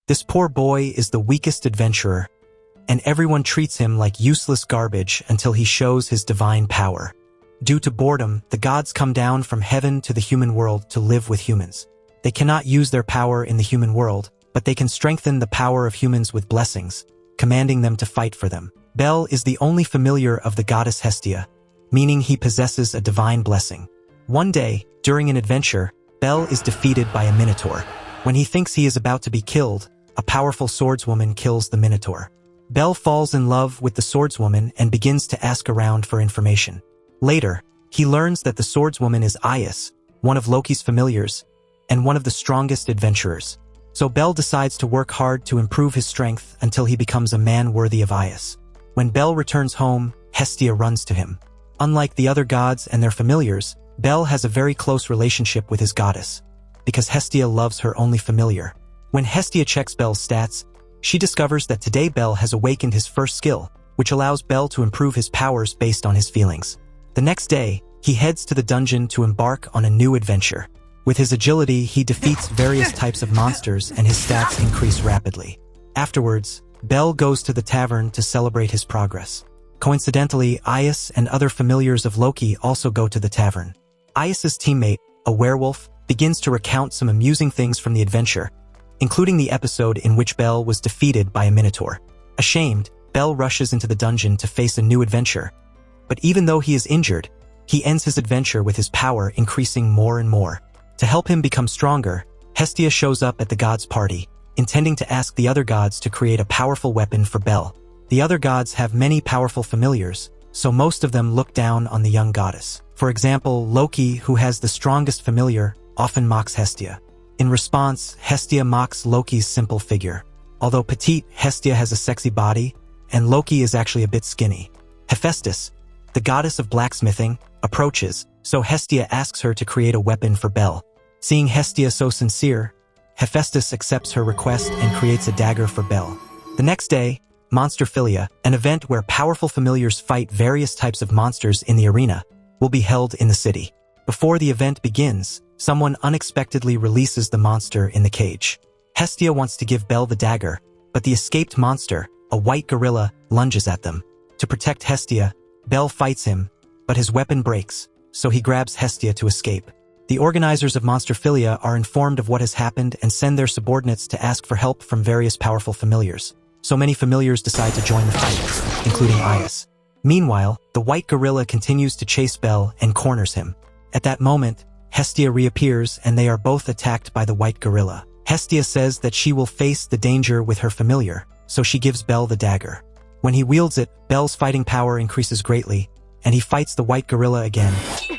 This poor boy is the weakest adventurer, and everyone treats him like useless garbage until he shows his divine power. Due to boredom, the gods come down from heaven to the human world to live with humans. They cannot use their power in the human world, but they can strengthen the power of humans with blessings, commanding them to fight for them. Bel is the only familiar of the goddess Hestia, meaning he possesses a divine blessing. One day, during an adventure, Bel is defeated by a minotaur. When he thinks he is about to be killed, a powerful swordswoman kills the minotaur. Bel falls in love with the swordswoman and begins to ask around for information. Later, he learns that the swordswoman is Aias, one of Loki's familiars, and one of the strongest adventurers. So Bel decides to work hard to improve his strength until he becomes a man worthy of Aias. When Bel returns home, Hestia runs to him. Unlike the other gods and their familiars, Bel has a very close relationship with his goddess, because Hestia loves her only familiar. When Hestia checks Bel's stats, she discovers that today Bel has awakened his first skill, which allows Bel to improve his powers based on his feelings. The next day, he heads to the dungeon to embark on a new adventure. With his agility, he defeats various types of monsters and his stats increase rapidly. Afterwards, Bel goes to the tavern to celebrate his progress. Coincidentally, Aias and other familiars of Loki also go to the tavern. Aias's teammate, a werewolf, begins to recount some amusing things from the adventure, including the episode in which Bel was defeated by a minotaur. Ashamed, Bel rushes into the dungeon to face a new adventure. But even though he is injured, he ends his adventure with his power increasing more and more. To help him become stronger, Hestia shows up at the gods' party, intending to ask the other gods to create a powerful weapon for Bel. The other gods have many powerful familiars, so most of them look down on the young goddess. For example, Loki, who has the strongest familiar, often mocks Hestia. In response, Hestia mocks Loki's simple figure. Although petite, Hestia has a sexy body, and Loki is actually a bit skinny. Hephaestus, the goddess of blacksmithing, approaches, so Hestia asks her to create a weapon for Bel. Seeing Hestia so sincere, Hephaestus accepts her request and creates a dagger for Bel. The next day, Monsterphilia, an event where powerful familiars fight various types of monsters in the arena, will be held in the city. Before the event begins, someone unexpectedly releases the monster in the cage. Hestia wants to give Bel the dagger, but the escaped monster, a white gorilla, lunges at them. To protect Hestia, Bel fights him, but his weapon breaks, so he grabs Hestia to escape. The organizers of Monsterphilia are informed of what has happened and send their subordinates to ask for help from various powerful familiars. So many familiars decide to join the fight, including Aias. Meanwhile, the white gorilla continues to chase Bel and corners him. At that moment, Hestia reappears and they are both attacked by the white gorilla. Hestia says that she will face the danger with her familiar, so she gives Bel the dagger. When he wields it, Bel's fighting power increases greatly, and he fights the white gorilla again,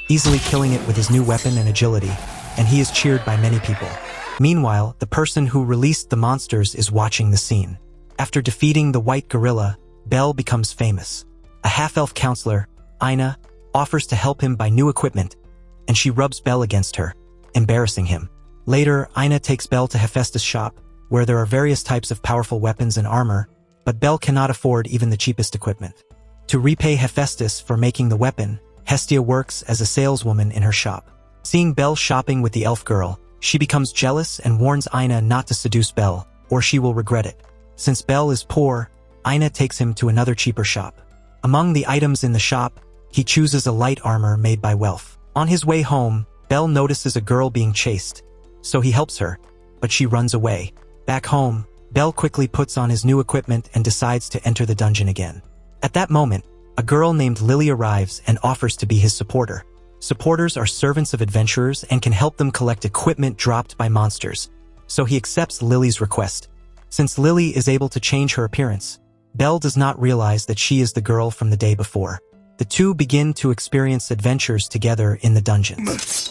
easily killing it with his new weapon and agility, and he is cheered by many people. Meanwhile, the person who released the monsters is watching the scene. After defeating the white gorilla, Bel becomes famous. A half-elf counselor, Ina, offers to help him buy new equipment, and she rubs Bel against her, embarrassing him. Later, Ina takes Bel to Hephaestus' shop, where there are various types of powerful weapons and armor, but Bel cannot afford even the cheapest equipment. To repay Hephaestus for making the weapon, Hestia works as a saleswoman in her shop. Seeing Bel shopping with the elf girl, she becomes jealous and warns Ina not to seduce Bel, or she will regret it. Since Bel is poor, Ina takes him to another cheaper shop. Among the items in the shop, he chooses a light armor made by Welf. On his way home, Bel notices a girl being chased, so he helps her, but she runs away. Back home, Bel quickly puts on his new equipment and decides to enter the dungeon again. At that moment, a girl named Lily arrives and offers to be his supporter. Supporters are servants of adventurers and can help them collect equipment dropped by monsters, so he accepts Lily's request. Since Lily is able to change her appearance, Bel does not realize that she is the girl from the day before. The two begin to experience adventures together in the dungeon.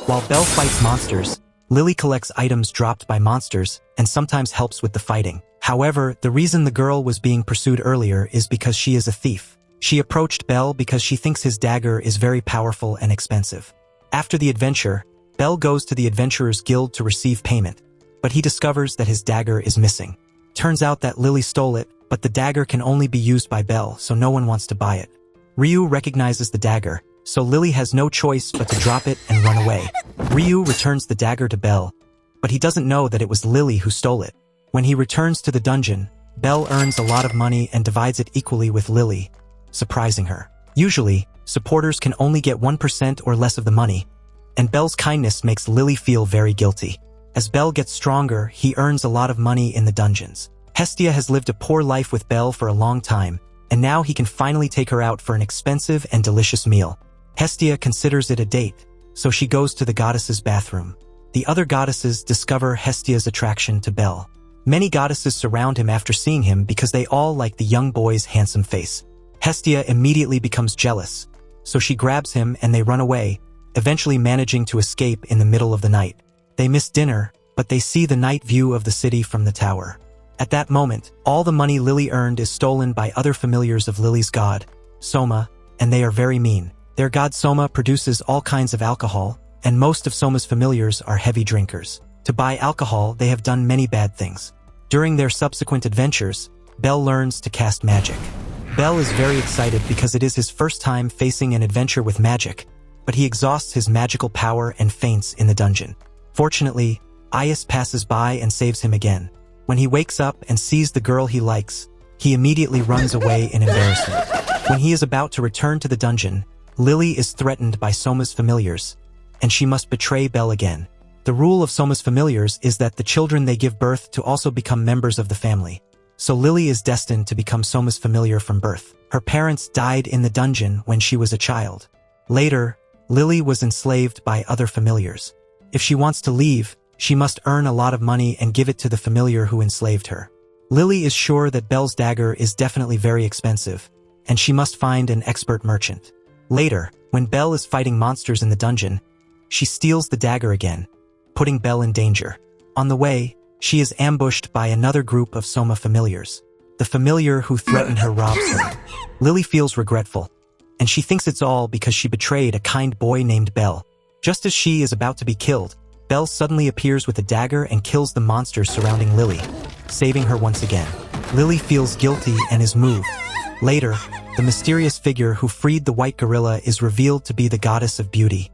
While Bel fights monsters, Lily collects items dropped by monsters and sometimes helps with the fighting. However, the reason the girl was being pursued earlier is because she is a thief. She approached Bel because she thinks his dagger is very powerful and expensive. After the adventure, Bel goes to the Adventurers Guild to receive payment, but he discovers that his dagger is missing. Turns out that Lily stole it, but the dagger can only be used by Bel, so no one wants to buy it. Ryu recognizes the dagger, so Lily has no choice but to drop it and run away. Ryu returns the dagger to Bel, but he doesn't know that it was Lily who stole it. When he returns to the dungeon, Belle earns a lot of money and divides it equally with Lily, surprising her. Usually, supporters can only get 1% or less of the money, and Belle's kindness makes Lily feel very guilty. As Belle gets stronger, he earns a lot of money in the dungeons. Hestia has lived a poor life with Belle for a long time, and now he can finally take her out for an expensive and delicious meal. Hestia considers it a date, so she goes to the goddess's bathroom. The other goddesses discover Hestia's attraction to Belle. Many goddesses surround him after seeing him because they all like the young boy's handsome face. Hestia immediately becomes jealous, so she grabs him and they run away, eventually managing to escape in the middle of the night. They miss dinner, but they see the night view of the city from the tower. At that moment, all the money Lily earned is stolen by other familiars of Lily's god, Soma, and they are very mean. Their god Soma produces all kinds of alcohol, and most of Soma's familiars are heavy drinkers. To buy alcohol, they have done many bad things. During their subsequent adventures, Belle learns to cast magic. Belle is very excited because it is his first time facing an adventure with magic, but he exhausts his magical power and faints in the dungeon. Fortunately, Ias passes by and saves him again. When he wakes up and sees the girl he likes, he immediately runs away in embarrassment. When he is about to return to the dungeon, Lily is threatened by Soma's familiars, and she must betray Belle again. The rule of Soma's familiars is that the children they give birth to also become members of the family. So Lily is destined to become Soma's familiar from birth. Her parents died in the dungeon when she was a child. Later, Lily was enslaved by other familiars. If she wants to leave, she must earn a lot of money and give it to the familiar who enslaved her. Lily is sure that Belle's dagger is definitely very expensive, and she must find an expert merchant. Later, when Belle is fighting monsters in the dungeon, she steals the dagger again, putting Belle in danger. On the way, she is ambushed by another group of Soma familiars. The familiar who threatened her robs her. Lily feels regretful, and she thinks it's all because she betrayed a kind boy named Belle. Just as she is about to be killed, Belle suddenly appears with a dagger and kills the monsters surrounding Lily, saving her once again. Lily feels guilty and is moved. Later, the mysterious figure who freed the white gorilla is revealed to be the goddess of beauty,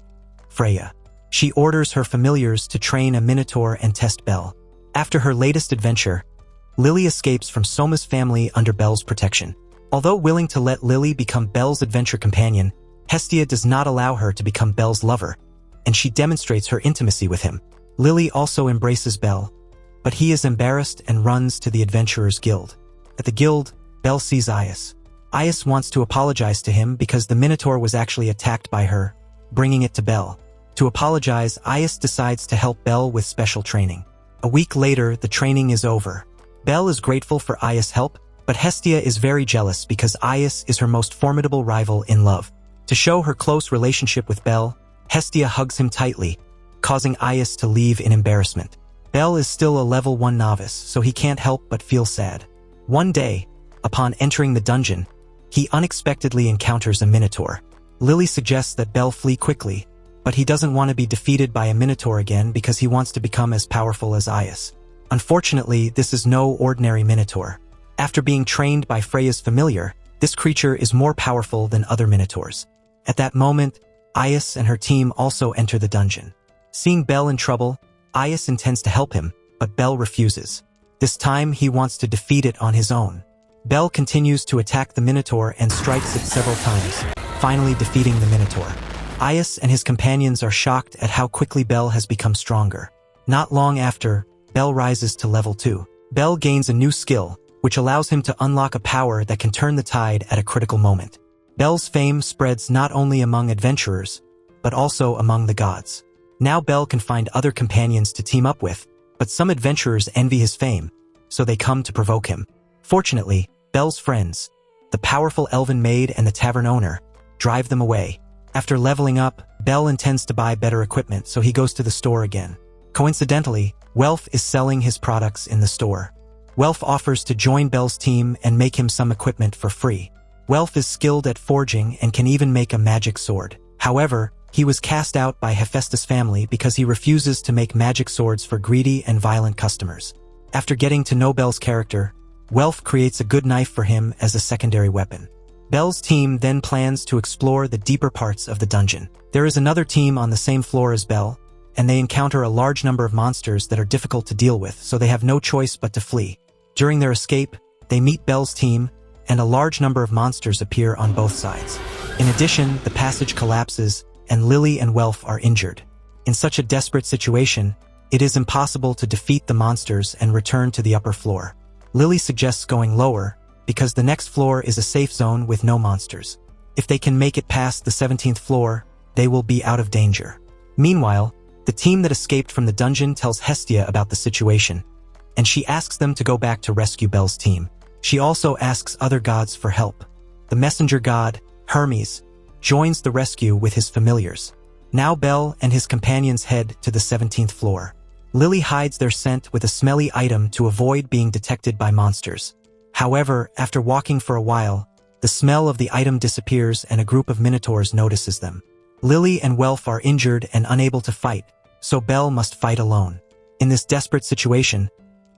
Freya. She orders her familiars to train a minotaur and test Belle. After her latest adventure, Lily escapes from Soma's family under Belle's protection. Although willing to let Lily become Belle's adventure companion, Hestia does not allow her to become Belle's lover, and she demonstrates her intimacy with him. Lily also embraces Belle, but he is embarrassed and runs to the Adventurers Guild. At the guild, Belle sees Ias. Ias wants to apologize to him because the Minotaur was actually attacked by her, bringing it to Belle. To apologize, Ias decides to help Belle with special training. A week later, the training is over. Belle is grateful for Ias' help, but Hestia is very jealous because Ias is her most formidable rival in love. To show her close relationship with Belle, Hestia hugs him tightly, causing Ias to leave in embarrassment. Belle is still a level 1 novice, so he can't help but feel sad. One day, upon entering the dungeon, he unexpectedly encounters a Minotaur. Lily suggests that Belle flee quickly, but he doesn't want to be defeated by a Minotaur again because he wants to become as powerful as Ias. Unfortunately, this is no ordinary Minotaur. After being trained by Freya's familiar, this creature is more powerful than other Minotaurs. At that moment, Ias and her team also enter the dungeon. Seeing Belle in trouble, Ias intends to help him, but Belle refuses. This time, he wants to defeat it on his own. Belle continues to attack the Minotaur and strikes it several times, finally defeating the Minotaur. Ias and his companions are shocked at how quickly Belle has become stronger. Not long after, Belle rises to level 2. Belle gains a new skill, which allows him to unlock a power that can turn the tide at a critical moment. Belle's fame spreads not only among adventurers, but also among the gods. Now Belle can find other companions to team up with, but some adventurers envy his fame, so they come to provoke him. Fortunately, Belle's friends, the powerful elven maid and the tavern owner, drive them away. After leveling up, Belle intends to buy better equipment, so he goes to the store again. Coincidentally, Welf is selling his products in the store. Welf offers to join Belle's team and make him some equipment for free. Welf is skilled at forging and can even make a magic sword. However, he was cast out by Hephaestus' family because he refuses to make magic swords for greedy and violent customers. After getting to know Belle's character, Welf creates a good knife for him as a secondary weapon. Belle's team then plans to explore the deeper parts of the dungeon. There is another team on the same floor as Belle, and they encounter a large number of monsters that are difficult to deal with, so they have no choice but to flee. During their escape, they meet Belle's team, and a large number of monsters appear on both sides. In addition, the passage collapses, and Lily and Welf are injured. In such a desperate situation, it is impossible to defeat the monsters and return to the upper floor. Lily suggests going lower, because the next floor is a safe zone with no monsters. If they can make it past the 17th floor, they will be out of danger. Meanwhile, the team that escaped from the dungeon tells Hestia about the situation, and she asks them to go back to rescue Belle's team. She also asks other gods for help. The messenger god, Hermes, joins the rescue with his familiars. Now Belle and his companions head to the 17th floor. Lily hides their scent with a smelly item to avoid being detected by monsters. However, after walking for a while, the smell of the item disappears and a group of minotaurs notices them. Lily and Welf are injured and unable to fight, so Belle must fight alone. In this desperate situation,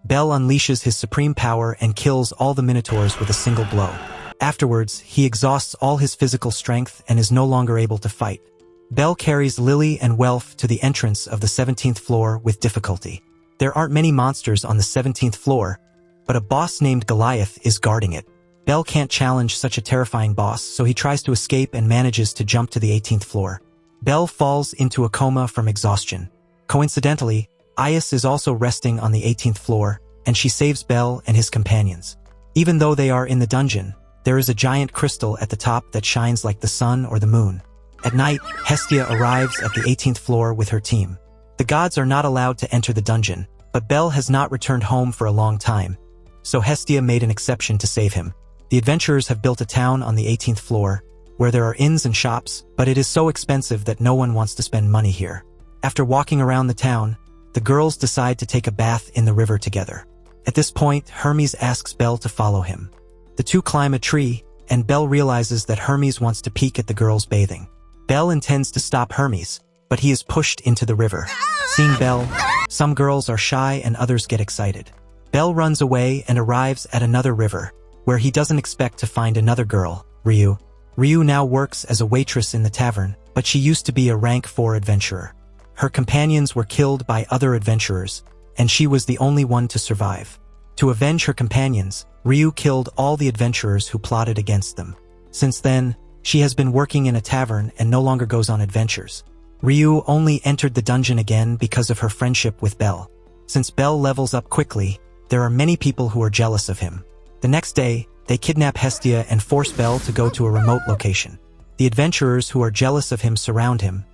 Belle unleashes his supreme power and kills all the minotaurs with a single blow. Afterwards, he exhausts all his physical strength and is no longer able to fight. Belle carries Lily and Welf to the entrance of the 17th floor with difficulty. There aren't many monsters on the 17th floor, but a boss named Goliath is guarding it. Belle can't challenge such a terrifying boss, so he tries to escape and manages to jump to the 18th floor. Belle falls into a coma from exhaustion. Coincidentally, Ias is also resting on the 18th floor, and she saves Belle and his companions. Even though they are in the dungeon, there is a giant crystal at the top that shines like the sun or the moon. At night, Hestia arrives at the 18th floor with her team. The gods are not allowed to enter the dungeon, but Belle has not returned home for a long time, so Hestia made an exception to save him. The adventurers have built a town on the 18th floor, where there are inns and shops, but it is so expensive that no one wants to spend money here. After walking around the town, the girls decide to take a bath in the river together. At this point, Hermes asks Belle to follow him. The two climb a tree, and Belle realizes that Hermes wants to peek at the girls bathing. Belle intends to stop Hermes, but he is pushed into the river. Seeing Belle, some girls are shy and others get excited. Belle runs away and arrives at another river, where he doesn't expect to find another girl, Ryu. Ryu now works as a waitress in the tavern, but she used to be a rank 4 adventurer. Her companions were killed by other adventurers, and she was the only one to survive. To avenge her companions, Ryu killed all the adventurers who plotted against them. Since then, she has been working in a tavern and no longer goes on adventures. Ryu only entered the dungeon again because of her friendship with Belle. Since Belle levels up quickly, there are many people who are jealous of him. The next day, they kidnap Hestia and force Belle to go to a remote location. The adventurers who are jealous of him surround him,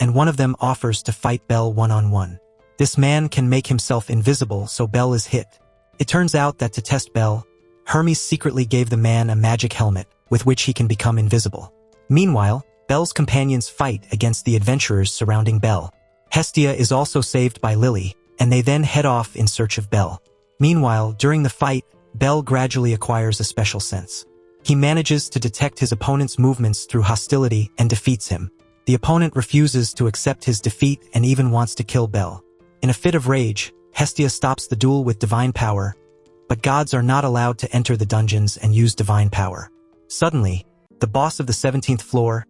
and one of them offers to fight Belle one-on-one. This man can make himself invisible, so Belle is hit. It turns out that to test Belle, Hermes secretly gave the man a magic helmet, with which he can become invisible. Meanwhile, Belle's companions fight against the adventurers surrounding Belle. Hestia is also saved by Lily, and they then head off in search of Belle. Meanwhile, during the fight, Belle gradually acquires a special sense. He manages to detect his opponent's movements through hostility and defeats him. The opponent refuses to accept his defeat and even wants to kill Belle. In a fit of rage, Hestia stops the duel with divine power, but gods are not allowed to enter the dungeons and use divine power. Suddenly, the boss of the 17th floor,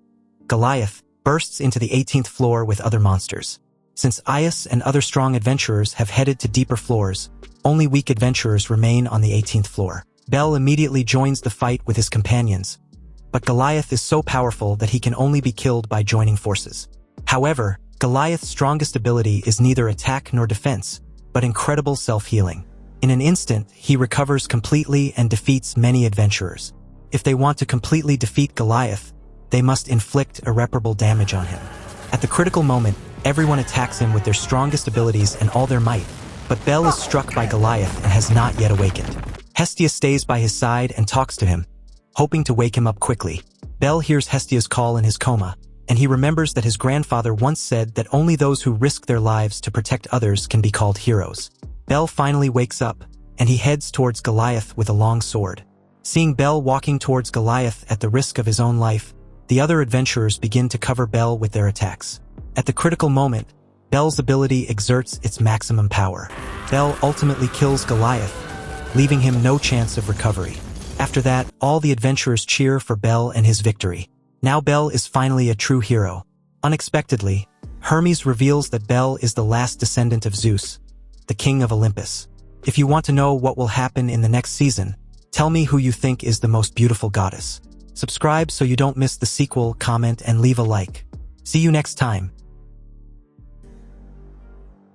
Goliath, bursts into the 18th floor with other monsters. Since Ias and other strong adventurers have headed to deeper floors, only weak adventurers remain on the 18th floor. Belle immediately joins the fight with his companions, but Goliath is so powerful that he can only be killed by joining forces. However, Goliath's strongest ability is neither attack nor defense, but incredible self-healing. In an instant, he recovers completely and defeats many adventurers. If they want to completely defeat Goliath, they must inflict irreparable damage on him. At the critical moment, everyone attacks him with their strongest abilities and all their might, but Belle is struck by Goliath and has not yet awakened. Hestia stays by his side and talks to him, hoping to wake him up quickly. Belle hears Hestia's call in his coma, and he remembers that his grandfather once said that only those who risk their lives to protect others can be called heroes. Belle finally wakes up, and he heads towards Goliath with a long sword. Seeing Belle walking towards Goliath at the risk of his own life, the other adventurers begin to cover Belle with their attacks. At the critical moment, Belle's ability exerts its maximum power. Belle ultimately kills Goliath, leaving him no chance of recovery. After that, all the adventurers cheer for Belle and his victory. Now Belle is finally a true hero. Unexpectedly, Hermes reveals that Belle is the last descendant of Zeus, the king of Olympus. If you want to know what will happen in the next season, tell me who you think is the most beautiful goddess. Subscribe so you don't miss the sequel, comment, and leave a like. See you next time.